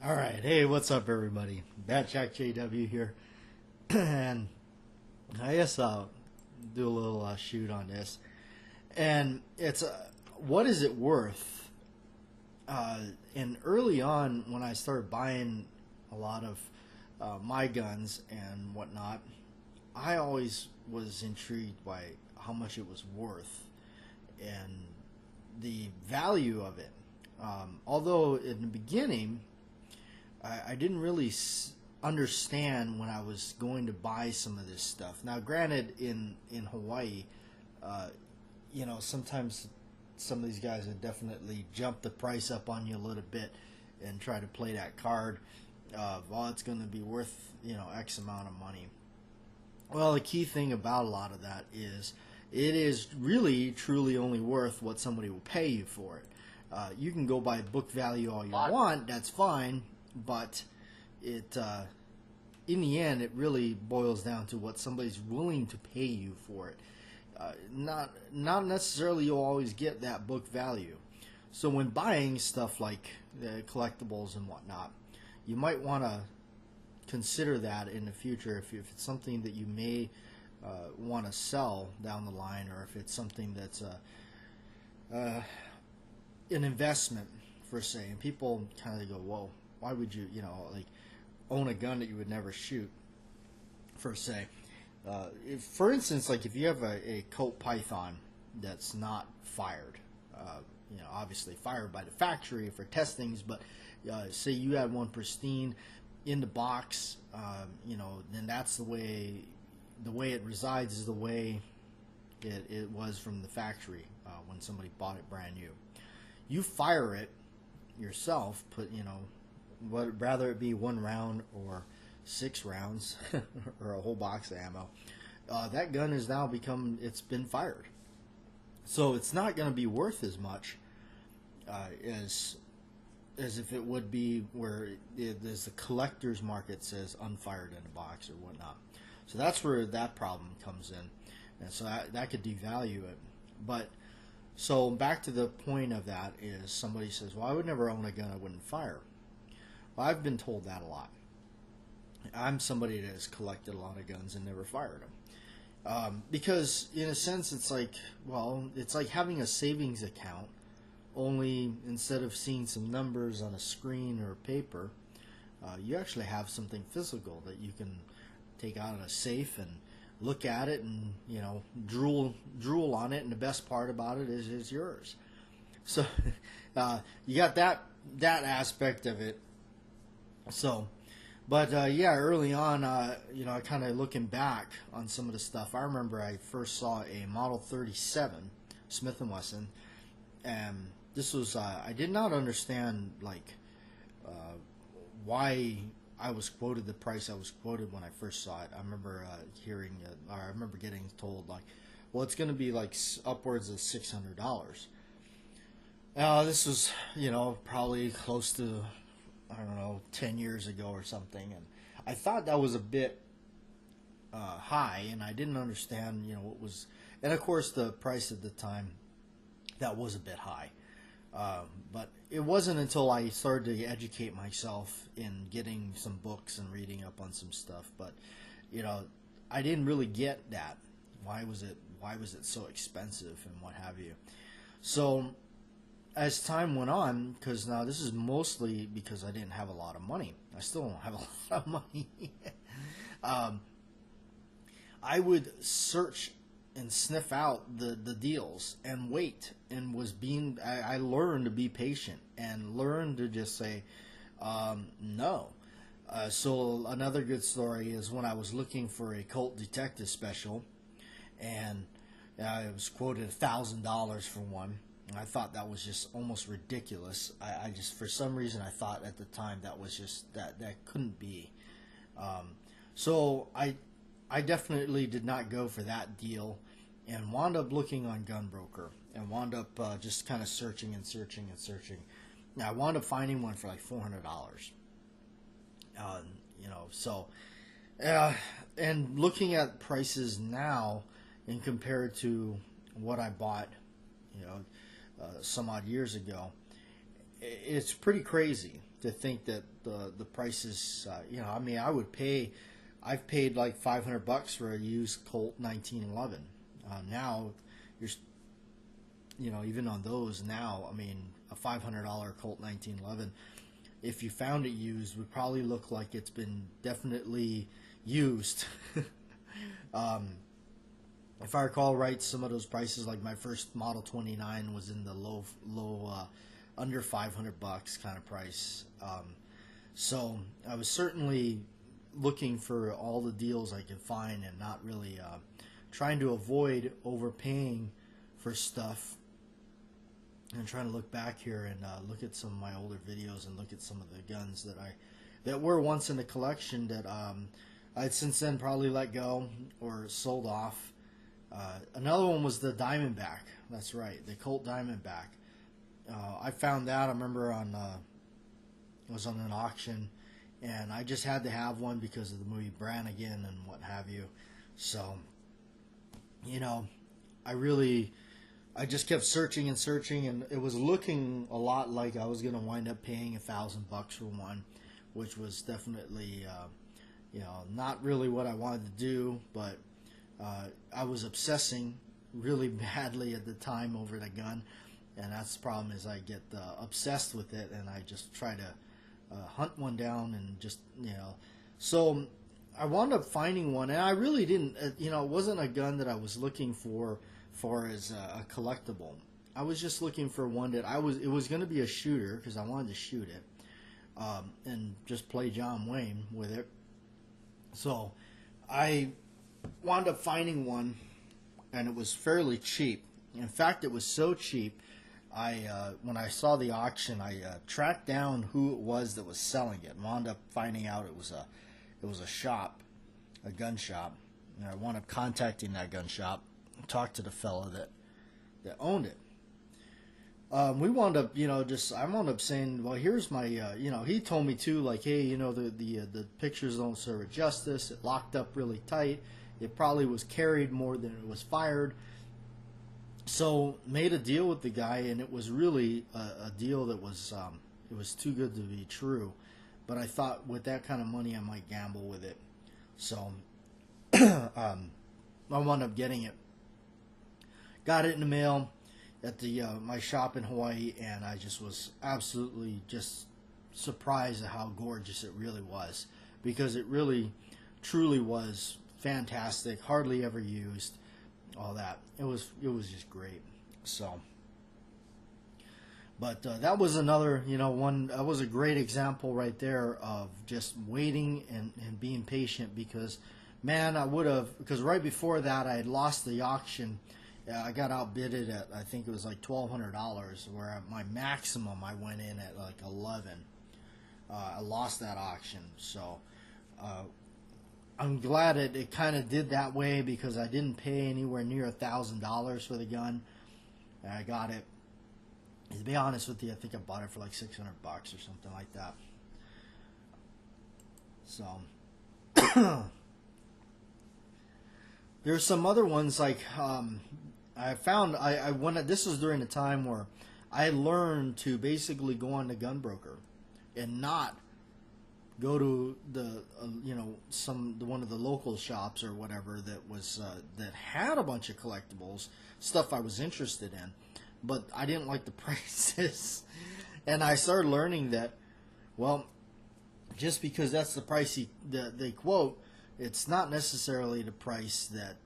All right, hey, what's up, everybody? BATJAC J.W. here, and I guess I'll do a little shoot on this. And it's what is it worth? And early on, when I started buying a lot of my guns and whatnot, I always was intrigued by how much it was worth and the value of it. Although in the beginning, I didn't really understand when I was going to buy some of this stuff. Now, granted, in Hawaii, uh, sometimes some of these guys would definitely jump the price up on you a little bit and try to play that card. Well, it's going to be worth X amount of money. Well, the key thing about a lot of that is it is really truly only worth what somebody will pay you for it. You can go by book value all you want, that's fine, but it in the end it really boils down to what somebody's willing to pay you for it. Not necessarily you'll always get that book value. So when buying stuff like collectibles and whatnot, you might want to consider that in the future if it's something that you may want to sell down the line, or if it's something that's an investment for say. And people kind of go, "Whoa, why would you like own a gun that you would never shoot?" For say, if, for instance, like if you have a Colt Python that's not fired, obviously fired by the factory for testings, but say you had one pristine in the box, then that's the way it resides is the way it was from the factory when somebody bought it brand new. You fire it yourself, rather it be one round or 6 rounds or a whole box of ammo, that gun has now it's been fired. So it's not going to be worth as much as if it would be where there's the collector's market says unfired in a box or whatnot. So that's where that problem comes in. And so that could devalue it. But so back to the point of that is somebody says, well, I would never own a gun I wouldn't fire. Well, I've been told that a lot. I'm somebody that has collected a lot of guns and never fired them. Because in a sense it's like having a savings account, only instead of seeing some numbers on a screen or paper, you actually have something physical that you can take out of a safe and look at it and drool on it, and the best part about it is it's yours. So you got that aspect of it. So, but yeah, early on, kind of looking back on some of the stuff, I remember I first saw a Model 37 Smith & Wesson, and this was I did not understand why I was quoted the price I was quoted when I first saw it. I remember I remember getting told well, it's going to be upwards of $600. This was probably close to 10 years ago or something, and I thought that was a bit high, and I didn't understand what was, and of course the price at the time that was a bit high. But it wasn't until I started to educate myself in getting some books and reading up on some stuff. But I didn't really get that. Why was it so expensive and what have you? So as time went on, because now this is mostly because I didn't have a lot of money. I still don't have a lot of money. I would search and sniff out the deals and wait, and I learned to be patient and learned to just say no. So another good story is when I was looking for a Colt Detective Special, and I was quoted $1,000 for one. And I thought that was just almost ridiculous. I just, for some reason, I thought at the time that was just that couldn't be. So I definitely did not go for that deal, and wound up looking on Gunbroker, and wound up just kind of searching and searching and searching. Now I wound up finding one for like $400. And looking at prices now and compared to what I bought, some odd years ago, it's pretty crazy. to think that the prices, you know, I mean, I've paid like $500 for a used Colt 1911. Now, you're, you know, even on those now, I mean, a $500 Colt 1911, if you found it used, would probably look like it's been definitely used. If I recall right, some of those prices, like my first Model 29 was in the low under $500 kind of price. So I was certainly looking for all the deals I could find and not really trying to avoid overpaying for stuff. And trying to look back here and look at some of my older videos and look at some of the guns that were once in the collection that I'd since then probably let go or sold off. Another one was the Diamondback. That's right, the Colt Diamondback. I found that, I remember it was on an auction, and I just had to have one because of the movie Brannigan and what have you. So, you know, I just kept searching and searching, and it was looking a lot like I was going to wind up paying $1,000 for one, which was definitely, you know, not really what I wanted to do, but I was obsessing really badly at the time over the gun, and that's the problem is I get obsessed with it, and I just try to hunt one down and just, you know, so I wound up finding one, and I really didn't, you know, it wasn't a gun that I was looking for as a collectible. I was just looking for one that it was going to be a shooter because I wanted to shoot it and just play John Wayne with it. So I wound up finding one, and it was fairly cheap. In fact, it was so cheap, when I saw the auction, I tracked down who it was that was selling it and wound up finding out it was a shop, a gun shop, and I wound up contacting that gun shop, talked to the fella that owned it. We wound up, you know, I wound up saying, well, here's my, you know, he told me too, like, hey, you know, the pictures don't serve it justice. It locked up really tight. It probably was carried more than it was fired. So made a deal with the guy, and it was really a deal that was, it was too good to be true. But I thought with that kind of money, I might gamble with it. So I wound up getting it. Got it in the mail at the my shop in Hawaii, and I just was absolutely just surprised at how gorgeous it really was, because it really truly was fantastic, hardly ever used, all that. It was just great. So, but that was another, you know, one, that was a great example right there of just waiting and being patient, because man, I would have, because right before that I had lost the auction. I got outbidded at, I think it was like $1,200, where at my maximum I went in at like 11. I lost that auction, so I'm glad it kind of did that way, because I didn't pay anywhere near $1,000 for the gun. And I got it. To be honest with you, I think I bought it for like $600 or something like that. So there's some other ones like I found. This was during the time where I learned to basically go on the gun broker and not go to the you know, one of the local shops or whatever that was that had a bunch of collectibles, stuff I was interested in, but I didn't like the prices. And I started learning that, well, just because that's the price they quote, it's not necessarily the price that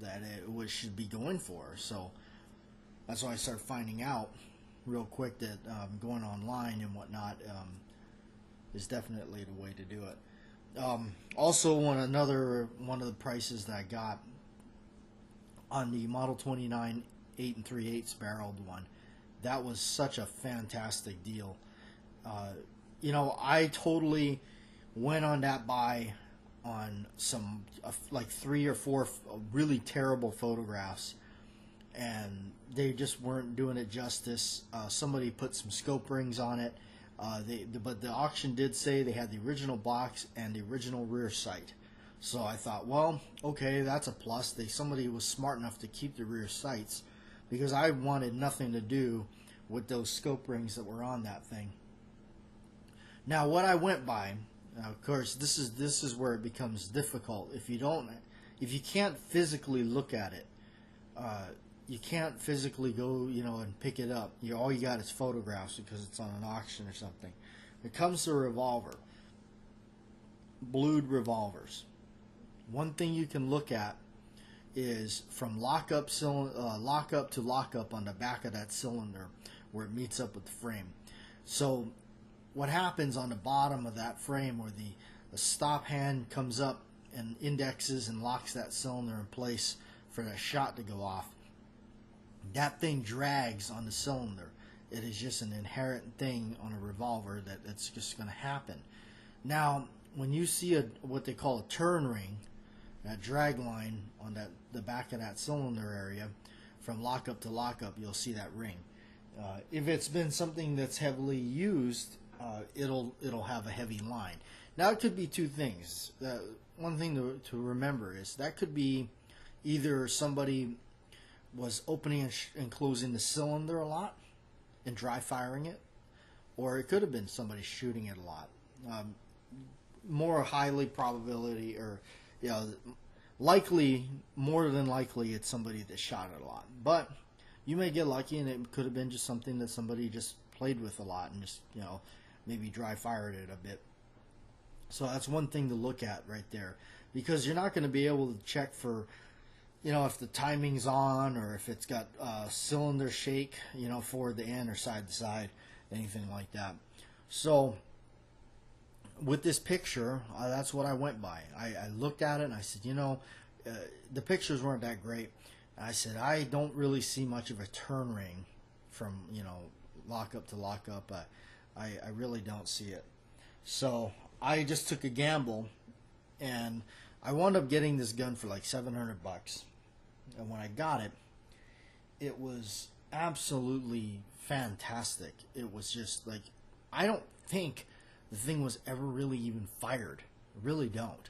it should be going for. So that's why I started finding out real quick that going online and whatnot is definitely the way to do it. Also, one of the prices that I got on the Model 29 8 3/8 barreled one, that was such a fantastic deal. You know, I totally went on that buy on some like 3 or 4 really terrible photographs, and they just weren't doing it justice. Somebody put some scope rings on it, but the auction did say they had the original box and the original rear sight. So I thought, well, okay, that's a plus. Somebody was smart enough to keep the rear sights, because I wanted nothing to do with those scope rings that were on that thing. Now, what I went by, of course, this is where it becomes difficult. If you can't physically look at it, you can't physically go, and pick it up. All you got is photographs because it's on an auction or something. It comes to a revolver, blued revolvers. One thing you can look at is from lockup to lockup on the back of that cylinder where it meets up with the frame. So what happens on the bottom of that frame where the stop hand comes up and indexes and locks that cylinder in place for that shot to go off, that thing drags on the cylinder. It is just an inherent thing on a revolver that's just going to happen. Now, when you see what they call a turn ring, that drag line on the back of that cylinder area, from lockup to lockup, you'll see that ring. If it's been something that's heavily used, it'll have a heavy line. Now, it could be two things. One thing to remember is that could be either somebody was opening and closing the cylinder a lot and dry firing it, or it could have been somebody shooting it a lot. More highly probability, or more than likely, it's somebody that shot it a lot. But you may get lucky, and it could have been just something that somebody just played with a lot and just maybe dry fired it a bit. So that's one thing to look at right there, because you're not going to be able to check for if the timing's on, or if it's got cylinder shake, forward to end or side to side, anything like that. So with this picture, that's what I went by. I looked at it and I said, the pictures weren't that great. I said, I don't really see much of a turn ring from, lockup to lockup. I really don't see it. So I just took a gamble, and I wound up getting this gun for like $700. And when I got it, it was absolutely fantastic. It was just like, I don't think the thing was ever really even fired. I really don't.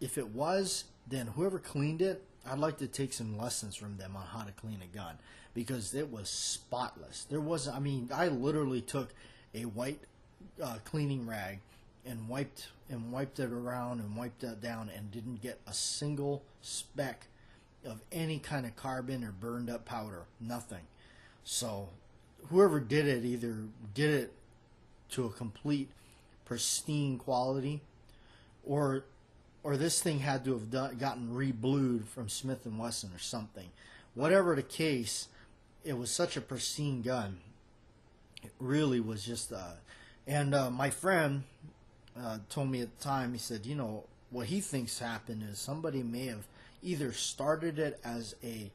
If it was, then whoever cleaned it, I'd like to take some lessons from them on how to clean a gun, because it was spotless. I literally took a white cleaning rag and wiped it around and wiped it down, and didn't get a single speck of any kind of carbon or burned up powder. Nothing. So whoever did it either did it to a complete pristine quality, or this thing had to have gotten re-blued from Smith & Wesson or something. Whatever the case, it was such a pristine gun. It really was just and my friend told me at the time, he said, what he thinks happened is somebody may have either started it as a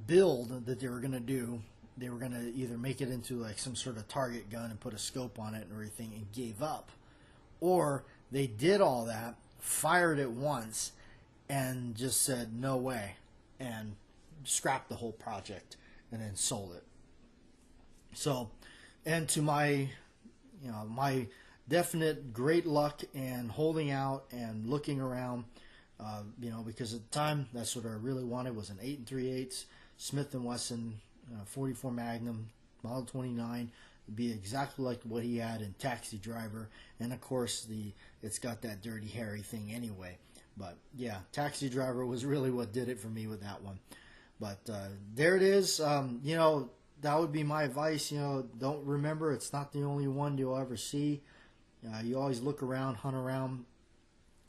build that they were going to do. They were going to either make it into like some sort of target gun and put a scope on it and everything, and gave up. Or they did all that, fired it once, and just said, no way, and scrapped the whole project and then sold it. So, and to my definite great luck and holding out and looking around, because at the time, that's what I really wanted, was an 8 3/8 Smith & Wesson 44 Magnum, Model 29. It'd be exactly like what he had in Taxi Driver, and of course it's got that Dirty Harry thing anyway. But yeah, Taxi Driver was really what did it for me with that one. But there it is. That would be my advice. Don't remember, it's not the only one you'll ever see. You always look around, hunt around.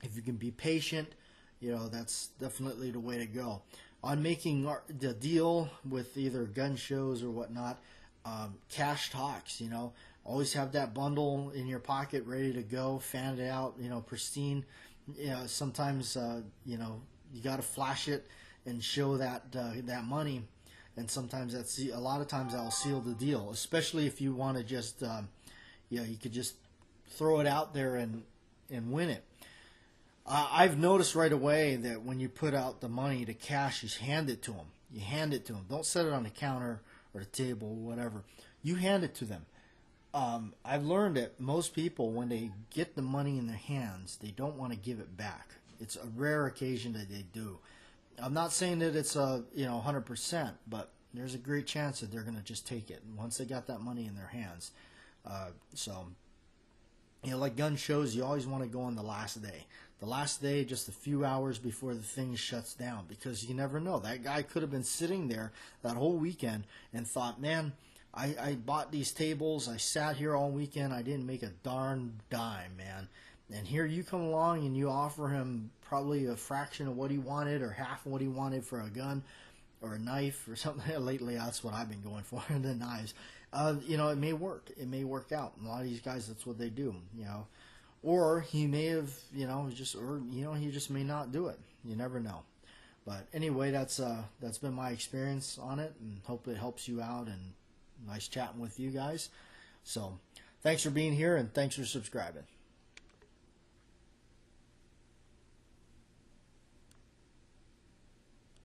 If you can be patient, that's definitely the way to go. On making the deal with either gun shows or whatnot, cash talks. Always have that bundle in your pocket ready to go, fan it out, pristine. Sometimes you got to flash it and show that money, and sometimes a lot of times that'll seal the deal. Especially if you want to just you could just throw it out there and win it. I've noticed right away that when you put out the money to cash, you hand it to them. You hand it to them. Don't set it on the counter or the table or whatever. You hand it to them. I've learned that most people, when they get the money in their hands, they don't want to give it back. It's a rare occasion that they do. I'm not saying that it's 100%, but there's a great chance that they're going to just take it once they got that money in their hands. So, you know, like gun shows, you always want to go on the last day. The last day, just a few hours before the thing shuts down, because you never know. That guy could have been sitting there that whole weekend and thought, man, I bought these tables, I sat here all weekend, I didn't make a darn dime, man. And here you come along and you offer him probably a fraction of what he wanted or half of what he wanted for a gun or a knife or something. Lately, that's what I've been going for, the knives. You know, it may work. It may work out. A lot of these guys, that's what they do, you know. Or he may have, you know, he just may not do it. You never know. But anyway, that's been my experience on it, and hope it helps you out, and nice chatting with you guys. So thanks for being here, and thanks for subscribing.